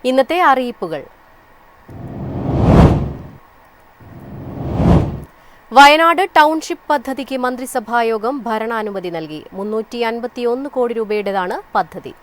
ഇന്നത്തെ അറിയിപ്പുകൾ. വയനാട് ടൗൺഷിപ്പ് പദ്ധതിക്ക് മന്ത്രിസഭായോഗം ഭരണാനുമതി നൽകി. 351 കോടി രൂപയുടേതാണ് പദ്ധതി.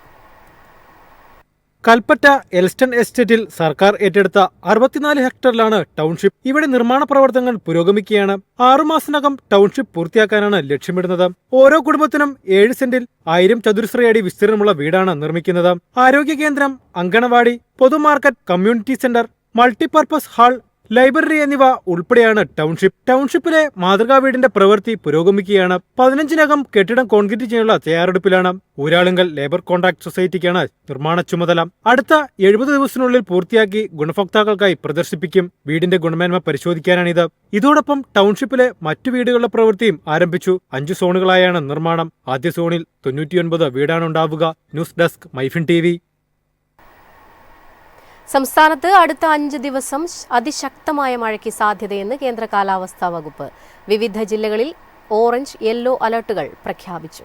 കൽപ്പറ്റ എൽസ്റ്റൺ എസ്റ്റേറ്റിൽ സർക്കാർ ഏറ്റെടുത്ത 64 ഹെക്ടറിലാണ് ടൗൺഷിപ്പ്. ഇവിടെ നിർമ്മാണ പ്രവർത്തനങ്ങൾ പുരോഗമിക്കുകയാണ്. 6 മാസത്തിനകം ടൗൺഷിപ്പ് പൂർത്തിയാക്കാനാണ് ലക്ഷ്യമിടുന്നത്. ഓരോ കുടുംബത്തിനും 7 സെന്റിൽ 1000 ചതുരശ്ര അടി വിസ്തീർണമുള്ള വീടാണ് നിർമ്മിക്കുന്നത്. ആരോഗ്യ കേന്ദ്രം, അങ്കണവാടി, പൊതുമാർക്കറ്റ്, community centre, multipurpose hall, library എന്നിവ ഉൾപ്പെടെയാണ് ടൗൺഷിപ്പ്. ടൗൺഷിപ്പിലെ മാതൃകാ വീടിന്റെ പ്രവൃത്തി പുരോഗമിക്കുകയാണ്. 15-നകം കെട്ടിടം കോൺക്രീറ്റ് ചെയ്യാനുള്ള തയ്യാറെടുപ്പിലാണ്. ഊരാളുങ്കൽ ലേബർ കോൺട്രാക്ട് സൊസൈറ്റിക്കാണ് നിർമ്മാണ ചുമതല. അടുത്ത 70 ദിവസത്തിനുള്ളിൽ പൂർത്തിയാക്കി ഗുണഭോക്താക്കൾക്കായി പ്രദർശിപ്പിക്കും. വീടിന്റെ ഗുണമേന്മ പരിശോധിക്കാനാണിത്. ഇതോടൊപ്പം ടൗൺഷിപ്പിലെ മറ്റു വീടുകളുടെ പ്രവൃത്തിയും ആരംഭിച്ചു. 5 സോണുകളായാണ് നിർമ്മാണം. ആദ്യ സോണിൽ 99 വീടാണ് ഉണ്ടാവുക. News desk MyFin TV. സംസ്ഥാനത്ത് അടുത്ത 5 ദിവസം അതിശക്തമായ മഴയ്ക്ക് സാധ്യതയെന്ന് കേന്ദ്ര കാലാവസ്ഥാ വകുപ്പ്. വിവിധ ജില്ലകളിൽ ഓറഞ്ച്, യെല്ലോ അലർട്ടുകൾ പ്രഖ്യാപിച്ചു.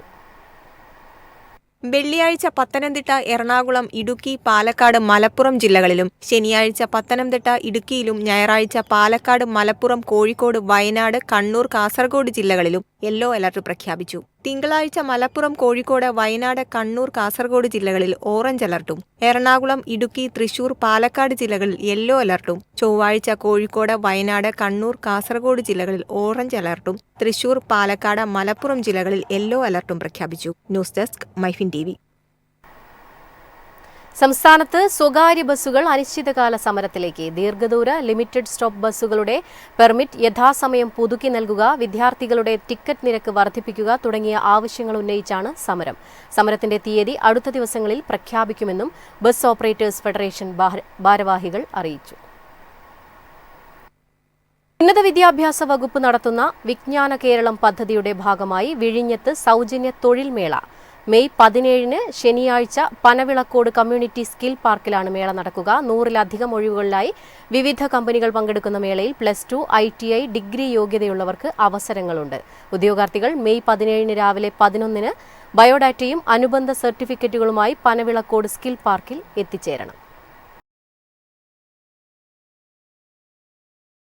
വെള്ളിയാഴ്ച പത്തനംതിട്ട, എറണാകുളം, ഇടുക്കി, പാലക്കാട്, മലപ്പുറം ജില്ലകളിലും ശനിയാഴ്ച പത്തനംതിട്ട, ഇടുക്കിയിലും ഞായറാഴ്ച പാലക്കാട്, മലപ്പുറം, കോഴിക്കോട്, വയനാട്, കണ്ണൂർ, കാസർഗോഡ് ജില്ലകളിലും യെല്ലോ അലർട്ട് പ്രഖ്യാപിച്ചു. തിങ്കളാഴ്ച മലപ്പുറം, കോഴിക്കോട്, വയനാട്, കണ്ണൂർ, കാസർഗോഡ് ജില്ലകളിൽ ഓറഞ്ച് അലർട്ടും എറണാകുളം, ഇടുക്കി, തൃശൂർ, പാലക്കാട് ജില്ലകളിൽ യെല്ലോ അലർട്ടും ചൊവ്വാഴ്ച കോഴിക്കോട്, വയനാട്, കണ്ണൂർ, കാസർഗോഡ് ജില്ലകളിൽ ഓറഞ്ച് അലർട്ടും തൃശൂർ, പാലക്കാട്, മലപ്പുറം ജില്ലകളിൽ യെല്ലോ അലർട്ടും പ്രഖ്യാപിച്ചു. News desk MyFin TV. സംസ്ഥാനത്ത് സ്വകാര്യ ബസ്സുകൾ അനിശ്ചിതകാല സമരത്തിലേക്ക്. ദീർഘദൂര ലിമിറ്റഡ് സ്റ്റോപ്പ് ബസ്സുകളുടെ പെർമിറ്റ് യഥാസമയം പുതുക്കി നൽകുക, വിദ്യാർത്ഥികളുടെ ടിക്കറ്റ് നിരക്ക് വർദ്ധിപ്പിക്കുക തുടങ്ങിയ ആവശ്യങ്ങൾ ഉന്നയിച്ചാണ് സമരം. സമരത്തിന്റെ തീയതി അടുത്ത ദിവസങ്ങളിൽ പ്രഖ്യാപിക്കുമെന്നും ബസ് ഓപ്പറേറ്റേഴ്സ് ഫെഡറേഷൻ ഭാരവാഹികൾ അറിയിച്ചു. ഉന്നത വിദ്യാഭ്യാസ വകുപ്പ് നടത്തുന്ന വിജ്ഞാന കേരളം പദ്ധതിയുടെ ഭാഗമായി വിഴിഞ്ഞത്ത് സൗജന്യ തൊഴിൽ മേള മെയ് 17-ന് ശനിയാഴ്ച പനവിളക്കോട് കമ്മ്യൂണിറ്റി സ്കിൽ പാർക്കിലാണ് മേള നടക്കുക. 100-ലധികം ഒഴിവുകളിലായി വിവിധ കമ്പനികൾ പങ്കെടുക്കുന്ന മേളയിൽ +2, ITI, ഡിഗ്രി യോഗ്യതയുള്ളവർക്ക് അവസരങ്ങളുണ്ട്. ഉദ്യോഗാർത്ഥികൾ മെയ് 17-ന് രാവിലെ 11-ന് ബയോഡാറ്റയും അനുബന്ധ സർട്ടിഫിക്കറ്റുകളുമായി പനവിളക്കോട് സ്കിൽ പാർക്കിൽ എത്തിച്ചേരണം.